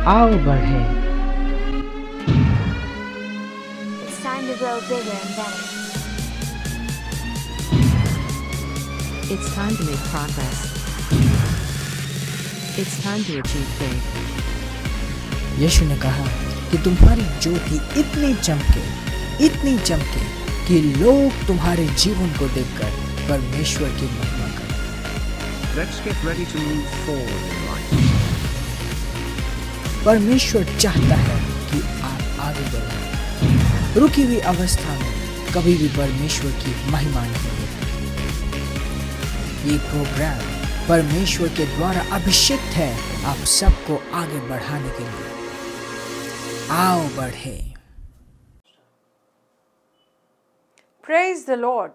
आओ बढ़े। It's time to grow bigger and better. It's time to make progress. It's time to achieve big. यीशु ने कहा कि तुम्हारी ज्योति इतनी चमके कि लोग तुम्हारे जीवन को देखकर परमेश्वर की महिमा करें। Let's get ready to move forward in life. परमेश्वर चाहता है कि आप आगे बढ़ें। रुकी हुई अवस्था में कभी भी परमेश्वर की महिमा नहीं होती। ये प्रोग्राम परमेश्वर के द्वारा अभिषिक्त है आप सबको आगे बढ़ाने के लिए। आओ बढ़े। Praise the Lord.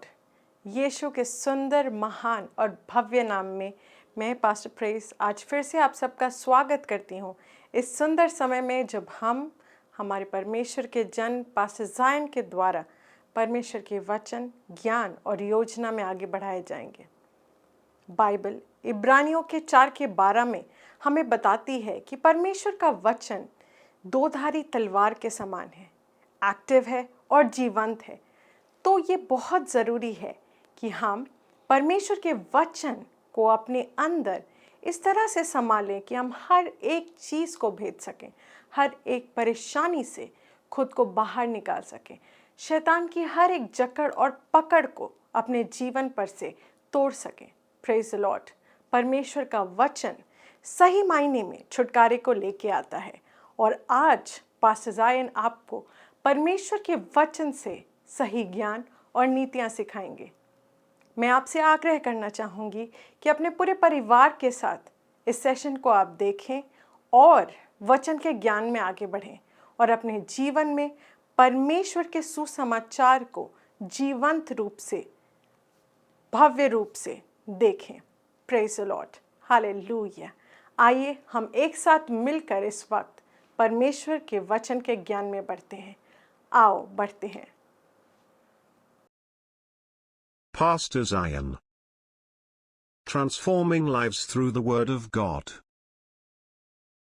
यीशु के सुंदर, महान और भव्य नाम में मैं पास्टर प्रेस आज फिर से आप सबका स्वागत करती हूँ इस सुंदर समय में जब हम हमारे परमेश्वर के जन पास्टर जायन के द्वारा परमेश्वर के वचन, ज्ञान और योजना में आगे बढ़ाए जाएंगे। बाइबल इब्रानियों के 4:12 में हमें बताती है कि परमेश्वर का वचन दोधारी तलवार के समान है, एक्टिव है और जीवंत है। तो ये बहुत ज़रूरी है कि हम परमेश्वर के वचन को अपने अंदर इस तरह से संभालें कि हम हर एक चीज़ को भेद सकें, हर एक परेशानी से खुद को बाहर निकाल सकें, शैतान की हर एक जकड़ और पकड़ को अपने जीवन पर से तोड़ सकें। Praise the Lord. परमेश्वर का वचन सही मायने में छुटकारे को लेके आता है और आज पास्टर जायन आपको परमेश्वर के वचन से सही ज्ञान और नीतियाँ सिखाएंगे। मैं आपसे आग्रह करना चाहूँगी कि अपने पूरे परिवार के साथ इस सेशन को आप देखें और वचन के ज्ञान में आगे बढ़ें और अपने जीवन में परमेश्वर के सुसमाचार को जीवंत रूप से, भव्य रूप से देखें। Praise the Lord. हालेलुया। आइए हम एक साथ मिलकर इस वक्त परमेश्वर के वचन के ज्ञान में बढ़ते हैं। आओ बढ़ते हैं। Pastor Zion. Transforming lives through the Word of God.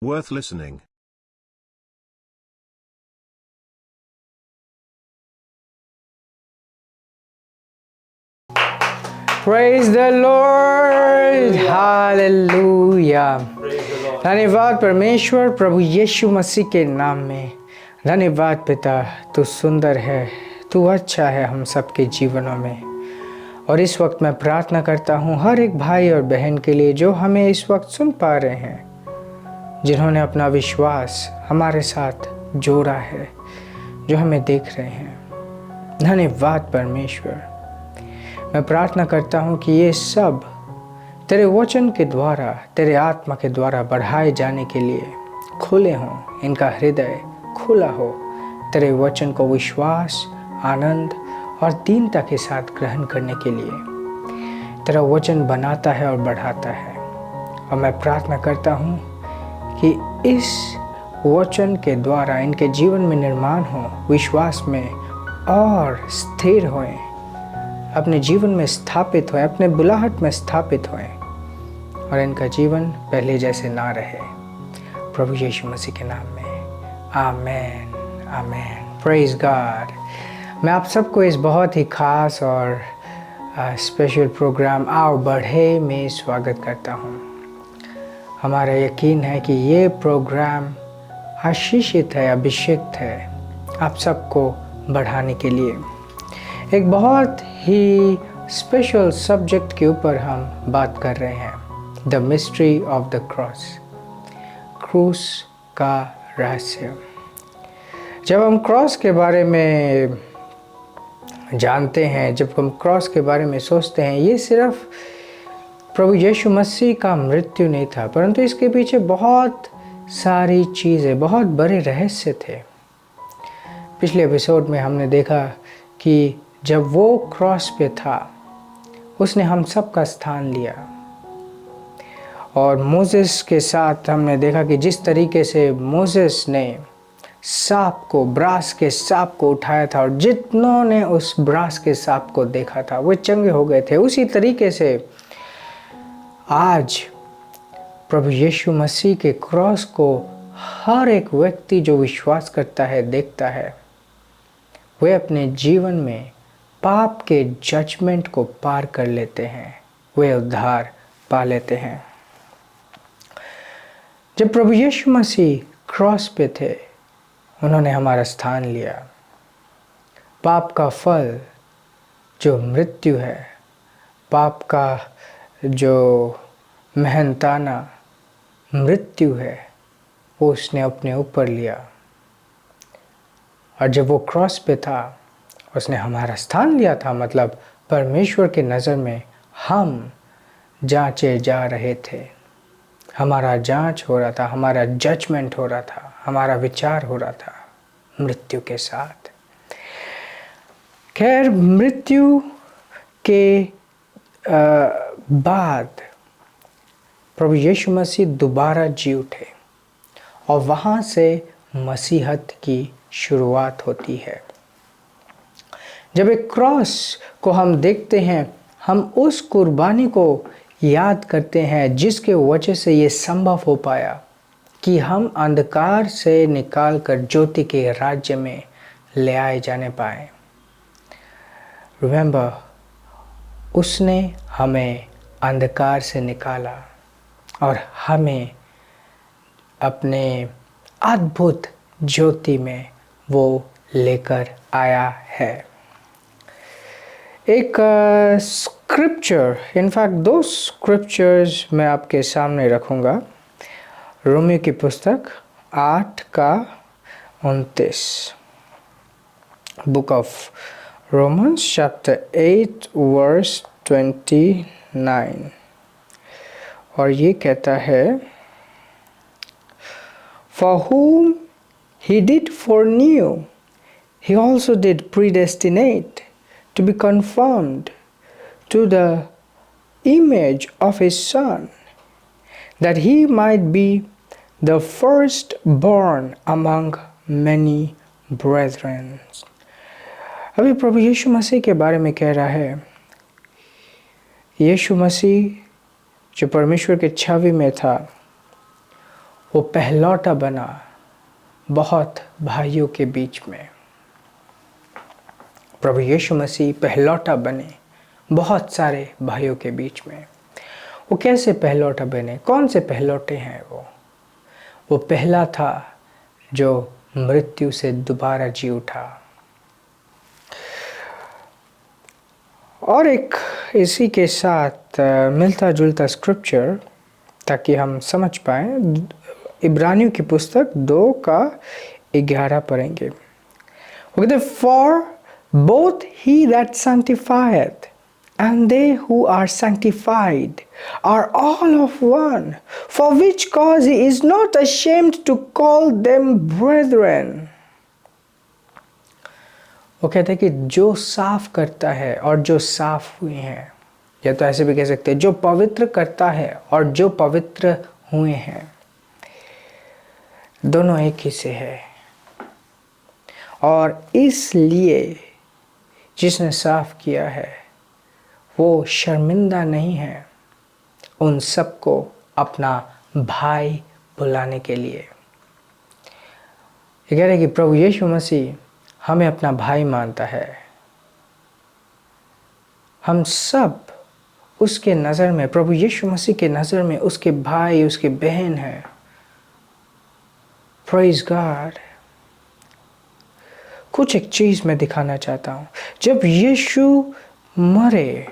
Worth listening. Praise the Lord. Hallelujah. धन्यवाद परमेश्वर प्रभु यीशु मसीह के नाम में। धन्यवाद पिता, तू सुंदर है, तू अच्छा है हम सबके जीवनों में। और इस वक्त मैं प्रार्थना करता हूँ हर एक भाई और बहन के लिए जो हमें इस वक्त सुन पा रहे हैं, जिन्होंने अपना विश्वास हमारे साथ जोड़ा है, जो हमें देख रहे हैं। धन्यवाद परमेश्वर। मैं प्रार्थना करता हूँ कि ये सब तेरे वचन के द्वारा, तेरे आत्मा के द्वारा बढ़ाए जाने के लिए खुले हों, इनका हृदय खुला हो, तेरे वचन को विश्वास, आनंद और दीनता के साथ ग्रहण करने के लिए। तेरा वचन बनाता है और बढ़ाता है। और मैं प्रार्थना करता हूँ कि इस वचन के द्वारा इनके जीवन में निर्माण हो, विश्वास में और स्थिर होएं, अपने जीवन में स्थापित होएं, अपने बुलाहट में स्थापित होएं और इनका जीवन पहले जैसे ना रहे। प्रभु यीशु मसीह के नाम में आमेन, आमेन। Praise God. मैं आप सबको इस बहुत ही ख़ास और स्पेशल प्रोग्राम आओ बढ़े में स्वागत करता हूँ। हमारा यकीन है कि ये प्रोग्राम आशीषित है, अभिषेक है आप सबको बढ़ाने के लिए। एक बहुत ही स्पेशल सब्जेक्ट के ऊपर हम बात कर रहे हैं, the mystery of the cross, क्रूस का रहस्य। जब हम क्रॉस के बारे में जानते हैं, जब हम क्रॉस के बारे में सोचते हैं, ये सिर्फ प्रभु यीशु मसीह का मृत्यु नहीं था, परंतु इसके पीछे बहुत सारी चीज़ें, बहुत बड़े रहस्य थे। पिछले एपिसोड में हमने देखा कि जब वो क्रॉस पे था, उसने हम सब का स्थान लिया। और मोसेस के साथ हमने देखा कि जिस तरीके से मोसेस ने सांप को, ब्रास के सांप को उठाया था और जितनों ने उस ब्रास के सांप को देखा था वो चंगे हो गए थे, उसी तरीके से आज प्रभु यीशु मसीह के क्रॉस को हर एक व्यक्ति जो विश्वास करता है, देखता है, वे अपने जीवन में पाप के जजमेंट को पार कर लेते हैं, वे उद्धार पा लेते हैं। जब प्रभु यीशु मसीह क्रॉस पे थे, उन्होंने हमारा स्थान लिया। पाप का फल जो मृत्यु है, पाप का जो मेहनताना मृत्यु है, वो उसने अपने ऊपर लिया। और जब वो क्रॉस पे था, उसने हमारा स्थान लिया था। मतलब परमेश्वर के नज़र में हम जांचे जा रहे थे, हमारा जांच हो रहा था, हमारा जजमेंट हो रहा था, हमारा विचार हो रहा था मृत्यु के साथ। खैर, मृत्यु के बाद प्रभु यीशु मसीह दोबारा जी उठे और वहाँ से मसीहत की शुरुआत होती है। जब एक क्रॉस को हम देखते हैं, हम उस कुर्बानी को याद करते हैं जिसके वजह से ये संभव हो पाया कि हम अंधकार से निकालकर ज्योति के राज्य में ले आए जाने पाए। रिमेंबर, उसने हमें अंधकार से निकाला और हमें अपने अद्भुत ज्योति में वो लेकर आया है। एक स्क्रिप्चर, इनफैक्ट 2 स्क्रिप्चर्स मैं आपके सामने रखूँगा। रोमियो की पुस्तक 8:29, book of Romans chapter 8 verse 29, और ये कहता है, For whom he did foreknew, he also did predestinate to be conformed to the image of his Son, that he might be the firstborn among many brethren. अभी प्रभु यीशु मसीह के बारे में कह रहा है। यीशु मसीह जो परमेश्वर के छवि में था, वो पहलौटा बना बहुत भाइयों के बीच में। प्रभु यीशु मसीह पहलौटा बने बहुत सारे भाइयों के बीच में। वो कैसे पहलौटा बने? कौन से पहलौटे हैं वो पहला था जो मृत्यु से दोबारा जी उठा। और एक इसी के साथ मिलता जुलता स्क्रिप्चर, ताकि हम समझ पाएं, इब्रानियों की पुस्तक 2:11 पढ़ेंगे। वो कहते, For both he that sanctifieth and they who are sanctified are all of one, for which cause he is not ashamed to call them brethren. वो कहते हैं कि जो साफ करता है और जो साफ हुए हैं, या तो ऐसे भी कह सकते हैं जो पवित्र करता है और जो पवित्र हुए हैं, दोनों एक ही से है। और इसलिए जिसने साफ किया है वो शर्मिंदा नहीं है उन सबको अपना भाई बुलाने के लिए। ये कह रहे कि प्रभु यीशु मसीह हमें अपना भाई मानता है। हम सब उसके नज़र में, प्रभु यीशु मसीह के नज़र में उसके भाई, उसके बहन हैं। Praise God. कुछ एक चीज़ मैं दिखाना चाहता हूँ। जब यीशु मरे,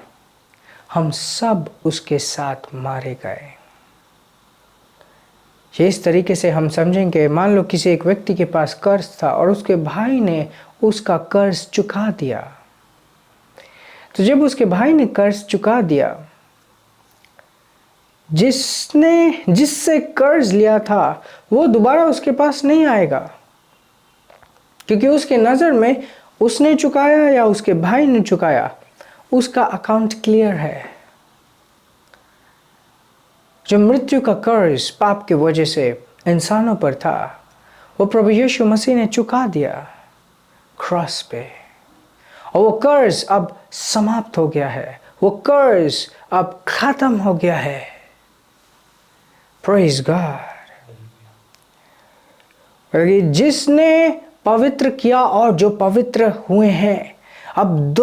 हम सब उसके साथ मारे गए। ये इस तरीके से हम समझेंगे, मान लो किसी एक व्यक्ति के पास कर्ज था और उसके भाई ने उसका कर्ज चुका दिया। तो जब उसके भाई ने कर्ज चुका दिया, जिससे कर्ज लिया था वो दोबारा उसके पास नहीं आएगा, क्योंकि उसके नज़र में उसने चुकाया या उसके भाई ने चुकाया, उसका अकाउंट क्लियर है। जो मृत्यु का कर्ज पाप की वजह से इंसानों पर था, वो प्रभु यीशु मसीह ने चुका दिया क्रॉस पे, और वो कर्ज अब समाप्त हो गया है, वो कर्ज अब खत्म हो गया है। Praise God. क्योंकि जिसने पवित्र किया और जो पवित्र हुए हैं, अब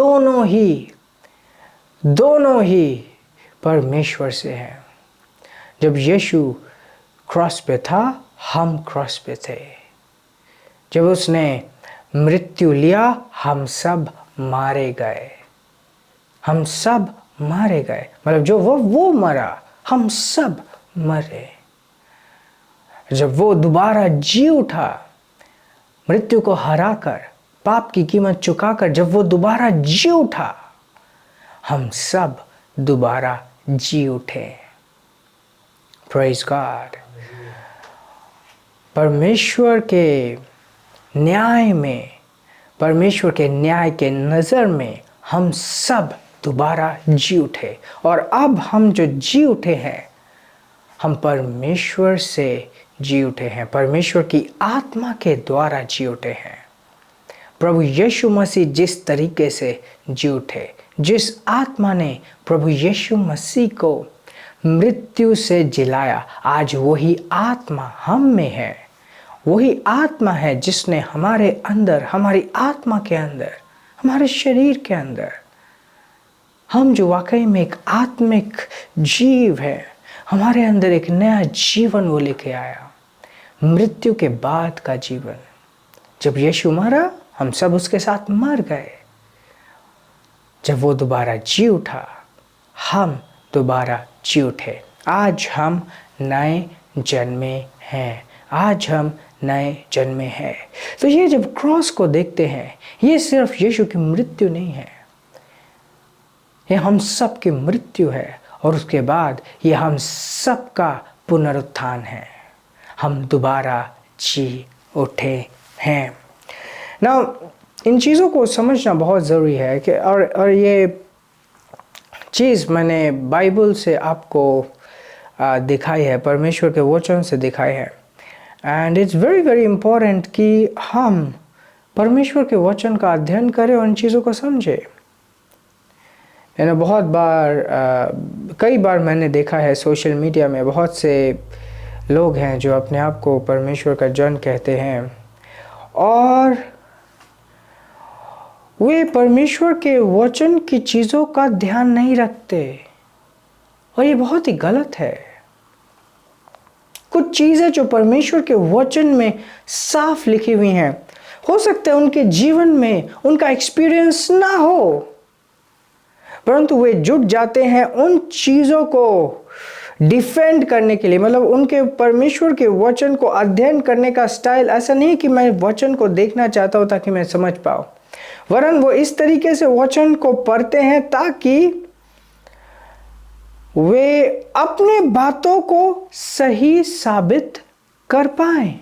दोनों ही परमेश्वर से हैं। जब यीशु क्रॉस पे था, हम क्रॉस पे थे। जब उसने मृत्यु लिया, हम सब मारे गए। मतलब जो वो मरा, हम सब मरे। जब वो दोबारा जी उठा, मृत्यु को हराकर, पाप की कीमत चुकाकर जब वो दोबारा जी उठा, हम सब दोबारा जी उठे। Praise God. परमेश्वर के न्याय के नज़र में हम सब दोबारा जी उठे। और अब हम जो जी उठे हैं, हम परमेश्वर से जी उठे हैं, परमेश्वर की आत्मा के द्वारा जी उठे हैं। प्रभु यीशु मसीह जिस तरीके से जी उठे, जिस आत्मा ने प्रभु यीशु मसीह को मृत्यु से जिलाया, आज वही आत्मा हम में है। वही आत्मा है जिसने हमारे अंदर, हमारी आत्मा के अंदर, हमारे शरीर के अंदर, हम जो वाकई में एक आत्मिक जीव है, हमारे अंदर एक नया जीवन वो लेके आया, मृत्यु के बाद का जीवन। जब यीशु मरा, हम सब उसके साथ मर गए। जब वो दोबारा जी उठा, हम दोबारा जी उठे। आज हम नए जन्मे हैं। तो ये जब क्रॉस को देखते हैं, ये सिर्फ यीशु की मृत्यु नहीं है, ये हम सब की मृत्यु है। और उसके बाद ये हम सब का पुनरुत्थान है। हम दोबारा जी उठे हैं। ना इन चीज़ों को समझना बहुत ज़रूरी है कि और ये चीज़ मैंने बाइबल से आपको दिखाई है, परमेश्वर के वचन से दिखाई है। And it's very very important कि हम परमेश्वर के वचन का अध्ययन करें और इन चीज़ों को समझें। बहुत बार कई बार मैंने देखा है सोशल मीडिया में बहुत से लोग हैं जो अपने आप को परमेश्वर का जन कहते हैं और वे परमेश्वर के वचन की चीज़ों का ध्यान नहीं रखते, और ये बहुत ही गलत है। कुछ चीज़ें जो परमेश्वर के वचन में साफ लिखी हुई हैं, हो सकता है उनके जीवन में उनका एक्सपीरियंस ना हो, परंतु वे जुट जाते हैं उन चीज़ों को डिफेंड करने के लिए। मतलब उनके परमेश्वर के वचन को अध्ययन करने का स्टाइल ऐसा नहीं कि मैं वचन को देखना चाहता हूँ ताकि मैं समझ पाऊँ, वरन वो इस तरीके से वचन को पढ़ते हैं ताकि वे अपने बातों को सही साबित कर पाएं।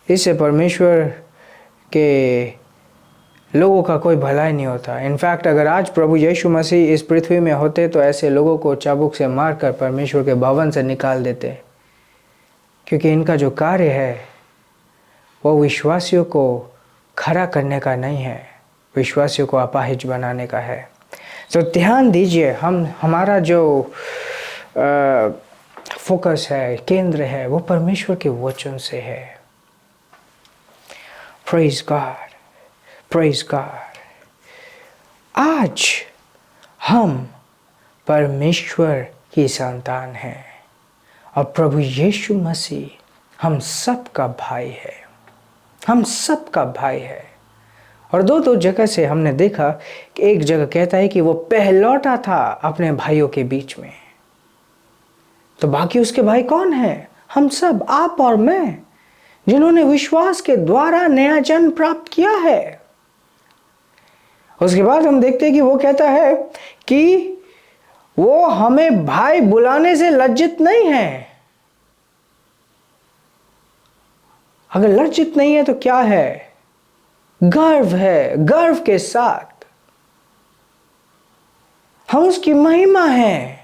इससे परमेश्वर के लोगों का कोई भलाई नहीं होता। इनफैक्ट अगर आज प्रभु यीशु मसीह इस पृथ्वी में होते तो ऐसे लोगों को चाबुक से मारकर परमेश्वर के भवन से निकाल देते, क्योंकि इनका जो कार्य है वो विश्वासियों को खड़ा करने का नहीं है, विश्वासियों को अपाहिज बनाने का है। तो ध्यान दीजिए, हमारा जो फोकस है, केंद्र है, वो परमेश्वर के वचन से है। Praise God, praise God. आज हम परमेश्वर की संतान हैं और प्रभु यीशु मसीह हम सब का भाई है, हम सब का भाई है। और दो जगह से हमने देखा कि एक जगह कहता है कि वो पहलौठा था अपने भाइयों के बीच में। तो बाकी उसके भाई कौन है? हम सब, आप और मैं, जिन्होंने विश्वास के द्वारा नया जन्म प्राप्त किया है। उसके बाद हम देखते हैं कि वो कहता है कि वो हमें भाई बुलाने से लज्जित नहीं है। अगर लज्जित नहीं है तो क्या है? गर्व है, गर्व के साथ हम उसकी महिमा है,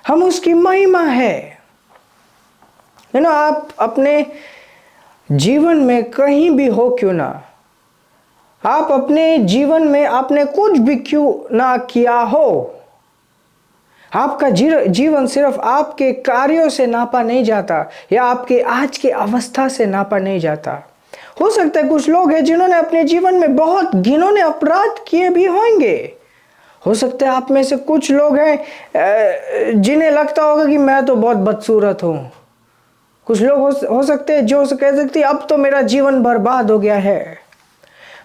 हम उसकी महिमा है। आप अपने जीवन में कहीं भी हो क्यों ना, आप अपने जीवन में आपने कुछ भी क्यों ना किया हो, आपका जीवन सिर्फ आपके कार्यों से नापा नहीं जाता या आपके आज की अवस्था से नापा नहीं जाता। हो सकता है कुछ लोग हैं जिन्होंने अपने जीवन में बहुत घिनौने अपराध किए भी होंगे। हो सकता है आप में से कुछ लोग हैं जिन्हें लगता होगा कि मैं तो बहुत बदसूरत हूं। कुछ लोग हो सकते हैं जो कह सकते हैं अब तो मेरा जीवन बर्बाद हो गया है।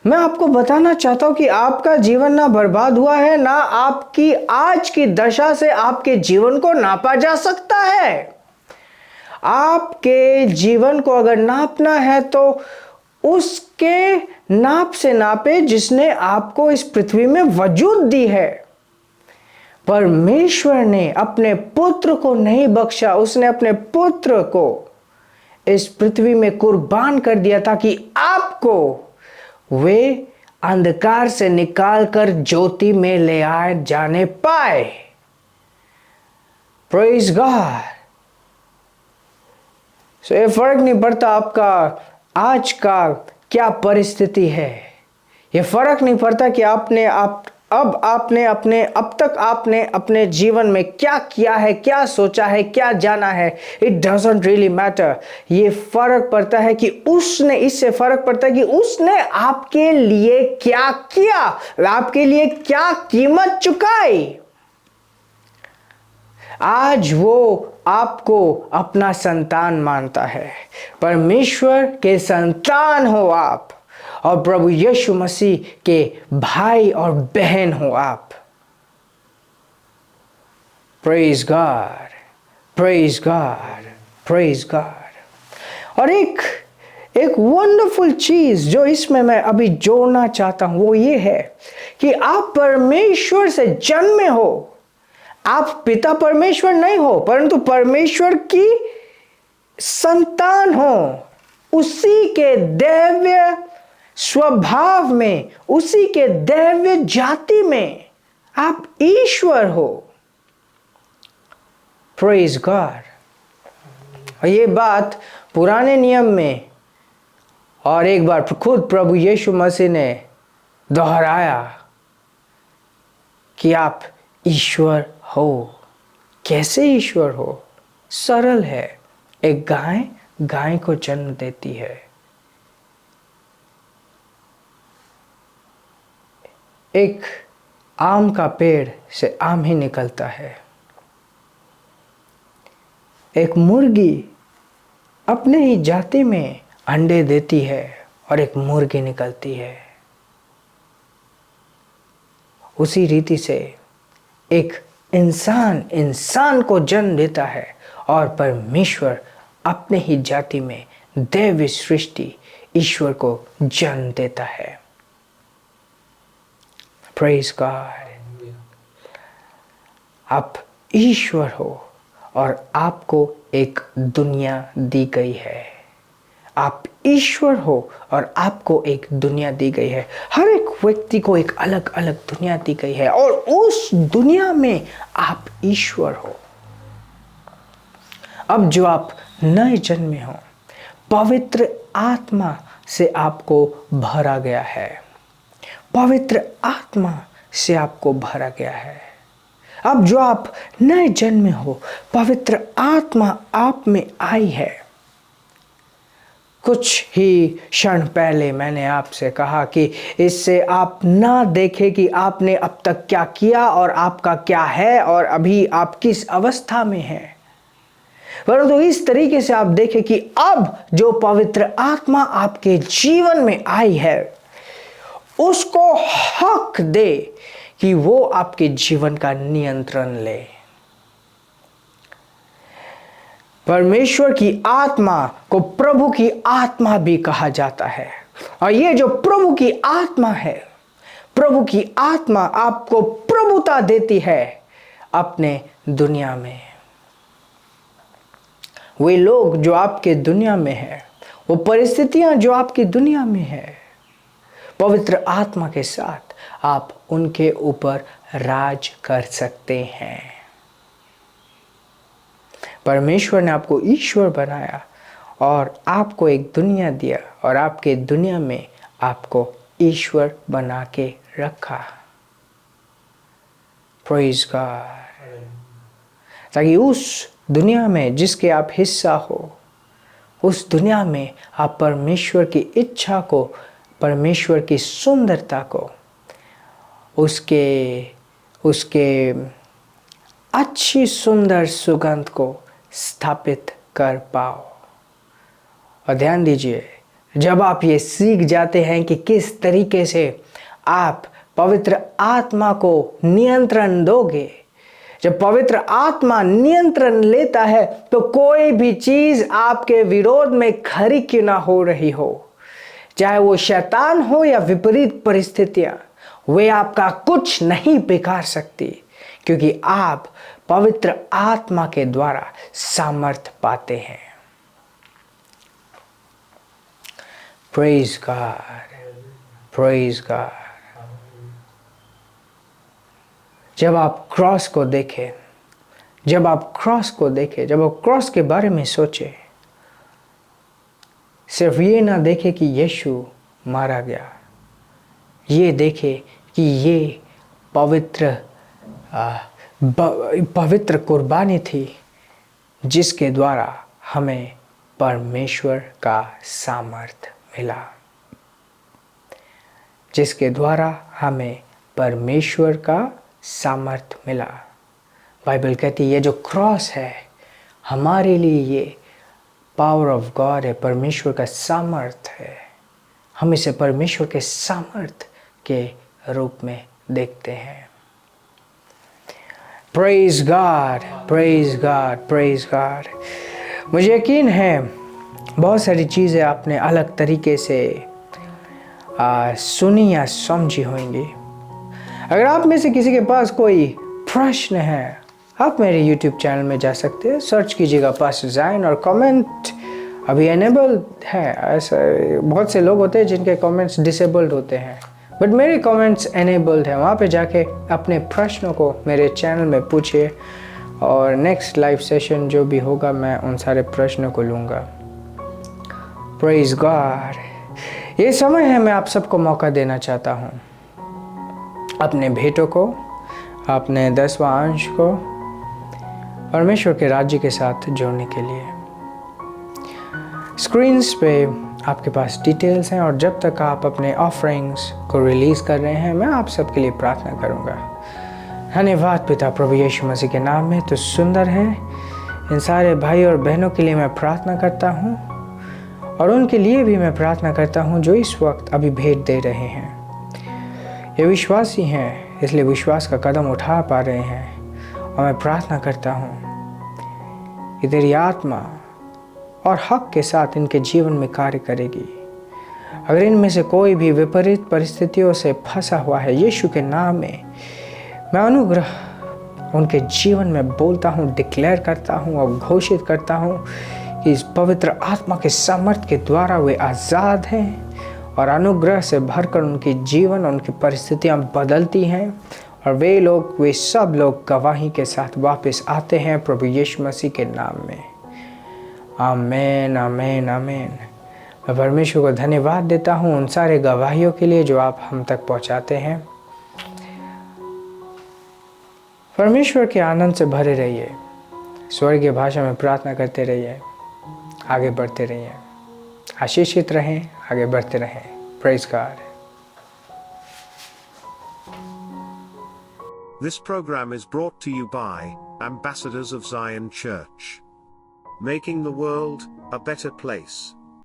मैं आपको बताना चाहता हूं कि आपका जीवन ना बर्बाद हुआ है, ना आपकी आज की दशा से आपके जीवन को नापा जा सकता है। आपके जीवन को अगर नापना है तो उसके नाप से नापे जिसने आपको इस पृथ्वी में वजूद दी है। परमेश्वर ने अपने पुत्र को नहीं बख्शा, उसने अपने पुत्र को इस पृथ्वी में कुर्बान कर दिया ताकि आपको वे अंधकार से निकालकर ज्योति में ले आए जाने पाए। Praise God. सो ये फर्क नहीं पड़ता आपका आज का क्या परिस्थिति है। ये फर्क नहीं पड़ता कि अब तक आपने अपने जीवन में क्या किया है, क्या सोचा है, क्या जाना है। It doesn't really matter. ये फर्क पड़ता है कि इससे फर्क पड़ता है कि उसने आपके लिए क्या किया, आपके लिए क्या कीमत चुकाई। आज वो आपको अपना संतान मानता है। परमेश्वर के संतान हो आप और प्रभु यीशु मसीह के भाई और बहन हो आप। Praise God, praise God, praise God. और एक वंडरफुल चीज जो इसमें मैं अभी जोड़ना चाहता हूं वो ये है कि आप परमेश्वर से जन्मे हो। आप पिता परमेश्वर नहीं हो परंतु परमेश्वर की संतान हो। उसी के दैवीय स्वभाव में, उसी के दैवीय जाति में आप ईश्वर हो। Praise God. और ये बात पुराने नियम में और एक बार खुद प्रभु यीशु मसीह ने दोहराया कि आप ईश्वर हो। कैसे ईश्वर हो? सरल है। एक गाय को जन्म देती है। एक आम का पेड़ से आम ही निकलता है। एक मुर्गी अपने ही जाति में अंडे देती है और एक मुर्गी निकलती है। उसी रीति से एक इंसान को जन्म देता है और परमेश्वर अपने ही जाति में दैवीय सृष्टि ईश्वर को जन्म देता है। Praise God. आप ईश्वर हो और आपको एक दुनिया दी गई है। आप ईश्वर हो और आपको एक दुनिया दी गई है। हर एक व्यक्ति को एक अलग अलग दुनिया दी गई है और उस दुनिया में आप ईश्वर हो। अब जो आप नए जन्मे हो, पवित्र आत्मा से आपको भरा गया है। पवित्र आत्मा से आपको भरा गया है। अब जो आप नए जन्मे हो, पवित्र आत्मा आप में आई है। कुछ ही क्षण पहले मैंने आपसे कहा कि इससे आप ना देखें कि आपने अब तक क्या किया और आपका क्या है और अभी आप किस अवस्था में हैं, परंतु इस तरीके से आप देखें कि अब जो पवित्र आत्मा आपके जीवन में आई है उसको हक दे कि वो आपके जीवन का नियंत्रण ले। परमेश्वर की आत्मा को प्रभु की आत्मा भी कहा जाता है और ये जो प्रभु की आत्मा है, प्रभु की आत्मा आपको प्रभुता देती है अपने दुनिया में। वे लोग जो आपके दुनिया में है, वो परिस्थितियां जो आपकी दुनिया में है, पवित्र आत्मा के साथ आप उनके ऊपर राज कर सकते हैं। परमेश्वर ने आपको ईश्वर बनाया और आपको एक दुनिया दिया और आपके दुनिया में आपको ईश्वर बना के रखा। प्रेज गॉड, ताकि उस दुनिया में जिसके आप हिस्सा हो, उस दुनिया में आप परमेश्वर की इच्छा को, परमेश्वर की सुंदरता को, उसके अच्छी सुंदर सुगंध को स्थापित कर पाओ। और ध्यान दीजिए, जब आप ये सीख जाते हैं कि किस तरीके से आप पवित्र आत्मा को नियंत्रण दोगे, जब पवित्र आत्मा नियंत्रण लेता है तो कोई भी चीज आपके विरोध में खड़ी क्यों ना हो रही हो, चाहे वो शैतान हो या विपरीत परिस्थितियां, वे आपका कुछ नहीं बिगाड़ सकती, क्योंकि आप पवित्र आत्मा के द्वारा सामर्थ पाते हैं। Praise God, praise God. जब आप क्रॉस को देखें, जब आप क्रॉस के बारे में सोचें, सिर्फ ये ना देखें कि यीशु मारा गया, ये देखें कि ये पवित्र कुर्बानी थी जिसके द्वारा हमें परमेश्वर का सामर्थ मिला, जिसके द्वारा हमें परमेश्वर का सामर्थ मिला। बाइबल कहती है ये जो क्रॉस है हमारे लिए ये पावर ऑफ गॉड है, परमेश्वर का सामर्थ है। हम इसे परमेश्वर के सामर्थ के रूप में देखते हैं। Praise God, praise God, praise God. मुझे यकीन है बहुत सारी चीज़ें आपने अलग तरीके से सुनी या समझी होंगी। अगर आप में से किसी के पास कोई प्रश्न है, आप मेरे YouTube चैनल में जा सकते हैं, सर्च कीजिएगा पास्टर ज़ायन, और कमेंट अभी एनेबल है। ऐसा बहुत से लोग होते हैं जिनके कमेंट्स डिसेबल्ड होते हैं, बट मेरे कमेंट्स एनेबल्ड है। वहाँ पे जाके अपने प्रश्नों को मेरे चैनल में पूछिए, और नेक्स्ट लाइव सेशन जो भी होगा मैं उन सारे प्रश्नों को लूँगा। Praise God. ये समय है, मैं आप सबको मौका देना चाहता हूँ अपने भेंटों को, अपने 10वां अंश को परमेश्वर के राज्य के साथ जोड़ने के लिए। स्क्रीन्स पे आपके पास डिटेल्स हैं, और जब तक आप अपने ऑफरिंग्स को रिलीज़ कर रहे हैं, मैं आप सबके लिए प्रार्थना करूंगा। धन्यवाद पिता प्रभु यीशु मसीह के नाम में, तो सुंदर है। इन सारे भाई और बहनों के लिए मैं प्रार्थना करता हूँ, और उनके लिए भी मैं प्रार्थना करता हूँ जो इस वक्त अभी भेंट दे रहे हैं। ये विश्वासी हैं, इसलिए विश्वास का कदम उठा पा रहे हैं, और मैं प्रार्थना करता हूँ कि तेरी आत्मा और हक के साथ इनके जीवन में कार्य करेगी। अगर इनमें से कोई भी विपरीत परिस्थितियों से फंसा हुआ है, यीशु के नाम में मैं अनुग्रह उनके जीवन में बोलता हूँ, डिक्लेयर करता हूँ और घोषित करता हूँ कि इस पवित्र आत्मा के सामर्थ्य के द्वारा वे आज़ाद हैं, और अनुग्रह से भरकर उनके जीवन, उनकी परिस्थितियाँ बदलती हैं, और वे सब लोग गवाही के साथ वापस आते हैं प्रभु यीशु मसीह के नाम में। आमीन, आमीन, आमीन। मैं परमेश्वर को धन्यवाद देता हूँ उन सारे गवाहियों के लिए जो आप हम तक पहुँचाते हैं। परमेश्वर के आनंद से भरे रहिए, स्वर्गीय भाषा में प्रार्थना करते रहिए, आगे बढ़ते रहिए, आशीषित रहें, आगे बढ़ते रहें। Praise God. This program is brought to you by Ambassadors of Zion Church, making the world a better place.